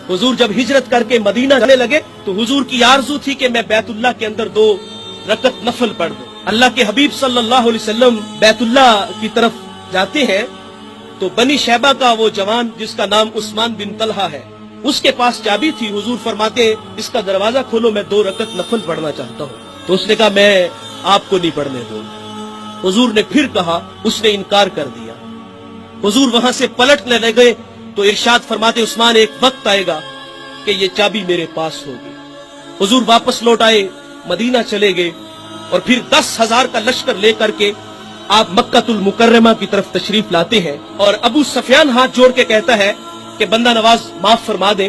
हुजूर जब हिजरत करके मदीना जाने लगे तो हुजूर की आरज़ू थी कि मैं बैतुल्लाह के अंदर 2 रकत नफल पढ़ दूं। अल्लाह के हबीब सल्लल्लाहु अलैहि वसल्लम बैतुल्लाह की तरफ जाते हैं तो बनी शैबा का वो जवान जिसका नाम उस्मान बिन तलहा है, उसके पास चाबी थी। हुजूर फरमाते इसका दरवाजा खोलो, मैं 2 रकत नफल पढ़ना चाहता हूँ। तो उसने कहा मैं आपको नहीं पढ़ने दूंगा। हुजूर ने फिर कहा, उसने इनकार कर दिया। हुजूर वहां से पलटने लगे तो इरशाद फरमाते उस्मान एक वक्त आएगा कि ये चाबी मेरे पास होगी। हुजूर वापस लौट आए, मदीना चले गए और फिर 10,000 का लश्कर लेकर के आप मक्कातुल मुकर्रमा की तरफ तशरीफ लाते हैं। और अबू सफियान हाथ जोड़ के कहता है कि बंदा नवाज माफ फरमा दे।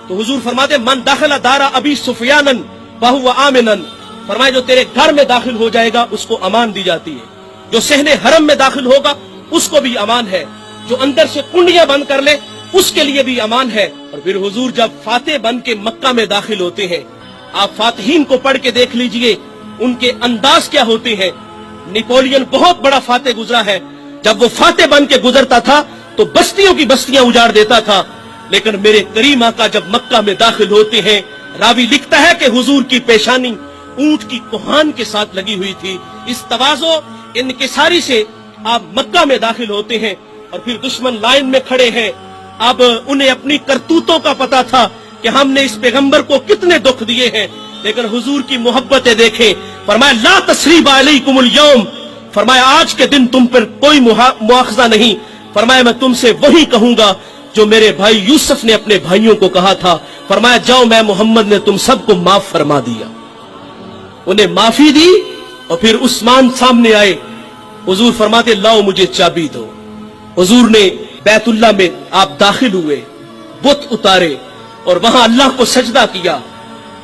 तो हुजूर फरमाते मन दाखिला दारा अबी सुफियानन वहुवा आमिनन, फरमाए जो तेरे घर में दाखिल हो जाएगा उसको अमान दी जाती है, जो सहने हरम में दाखिल होगा उसको भी अमान है, जो अंदर से कुंडियां बंद कर ले उसके लिए भी अमान है। और फिर हुजूर जब फातेह बन के मक्का में दाखिल होते हैं, आप फातिहीन को पढ़ के देख लीजिए उनके अंदाज क्या होते हैं। नेपोलियन बहुत बड़ा फातेह गुजरा है, जब वो फातेह बन के गुजरता था तो बस्तियों की बस्तियां उजाड़ देता था, लेकिन मेरे करीम आका जब मक्का में दाखिल होते हैं, रावी लिखता है कि हुजूर की पेशानी ऊंट की कोहान के साथ लगी हुई थी। इस तवाज़ो इनकिसारी से आप मक्का में दाखिल होते हैं और फिर दुश्मन लाइन में खड़े हैं। अब उन्हें अपनी करतूतों का पता था कि हमने इस पैगंबर को कितने दुख दिए हैं, लेकिन हुजूर की मोहब्बतें देखें। फरमाया ला तस्रीबा अलैकुमुल यौम, फरमाया आज के दिन तुम पर कोई मुआखजा नहीं। फरमाया मैं तुमसे वही कहूंगा जो मेरे भाई यूसुफ ने अपने भाइयों को कहा था। फरमाया जाओ मैं मोहम्मद ने तुम सबको माफ फरमा दिया। उन्हें माफी दी और फिर उस्मान सामने आए। हुजूर फरमाते लाओ मुझे चाबी दो। हुजूर ने बैतुल्लाह में आप दाखिल हुए, बुत उतारे और वहां अल्लाह को सजदा किया।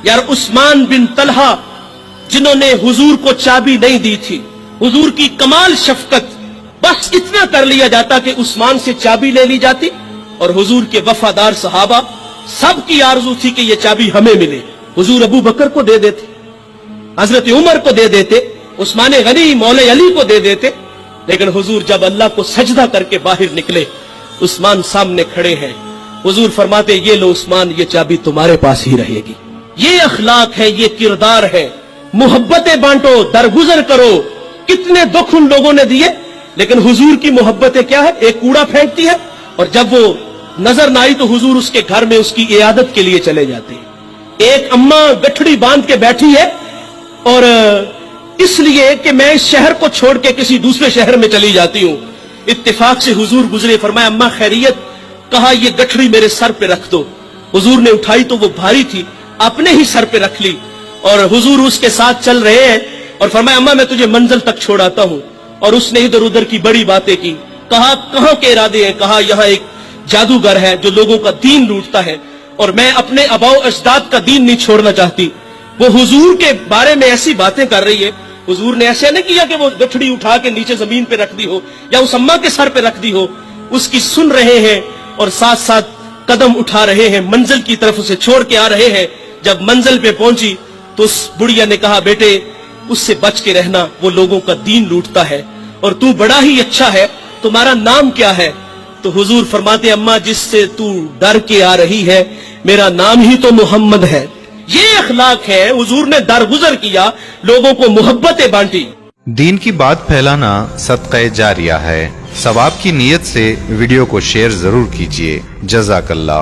यार उस्मान बिन तलहा जिन्होंने हुजूर को चाबी नहीं दी थी, हुजूर की कमाल शफकत, बस इतना कर लिया जाता कि उस्मान से चाबी ले ली जाती और हुजूर के वफादार सहाबा सबकी आरजू थी कि ये चाबी हमें मिले। हुजूर अबू बकर को दे देते, हजरत उमर को दे देते, उस्मान गनी मौले अली को दे देते, लेकिन हुजूर जब अल्लाह को सजदा करके बाहर निकले, उस्मान सामने खड़े हैं। हुजूर फरमाते ये लो उस्मान, ये चाबी तुम्हारे पास ही रहेगी। ये अखलाक है, ये किरदार है। मोहब्बतें बांटो, दरगुजर करो। कितने दुख उन लोगों ने दिए, लेकिन हुजूर की मोहब्बतें क्या है, एक कूड़ा फेंकती है और जब वो नजर ना आई तो हुजूर उसके घर में उसकी इयादत के लिए चले जाते हैं। एक अम्मा गठड़ी बांध के बैठी है और इसलिए कि मैं इस शहर को छोड़ के किसी दूसरे शहर में चली जाती हूँ। इत्तेफाक से हुजूर गुजरे, फरमाया अम्मा खैरियत, कहा ये गठड़ी मेरे सर पे रख दो। हुजूर ने उठाई तो वो भारी थी, अपने ही सर पे रख ली और हुजूर उसके साथ चल रहे हैं और फरमाया अम्मा मैं तुझे मंजिल तक छोड़ाता हूँ। और उसने इधर उधर की बड़ी बातें की। कहा कहां के इरादे हैं? कहा यहाँ एक जादूगर है जो लोगों का दीन लूटता है और मैं अपने अबाओ अजदाद का दीन नहीं छोड़ना चाहती। वो हुजूर के बारे में ऐसी बातें कर रही है। हुजूर ने ऐसे नहीं किया कि वो गठड़ी उठा के नीचे जमीन पे रख दी हो या उस अम्मा के सर पे रख दी हो। उसकी सुन रहे हैं और साथ साथ कदम उठा रहे हैं, मंजिल की तरफ उसे छोड़ के आ रहे हैं। जब मंजिल पे पहुंची तो उस बुढ़िया ने कहा बेटे उससे बच के रहना, वो लोगों का दीन लूटता है और तू बड़ा ही अच्छा है, तुम्हारा नाम क्या है? तो हुजूर फरमाते अम्मा जिससे तू डर के आ रही है मेरा नाम ही तो मोहम्मद है। ये अखलाक है। हुजूर ने दरगुजर किया, लोगों को मोहब्बतें बांटी। दीन की बात फैलाना सदक़े जारिया है। सवाब की नीयत से वीडियो को शेयर जरूर कीजिए। जज़ाकल्लाह।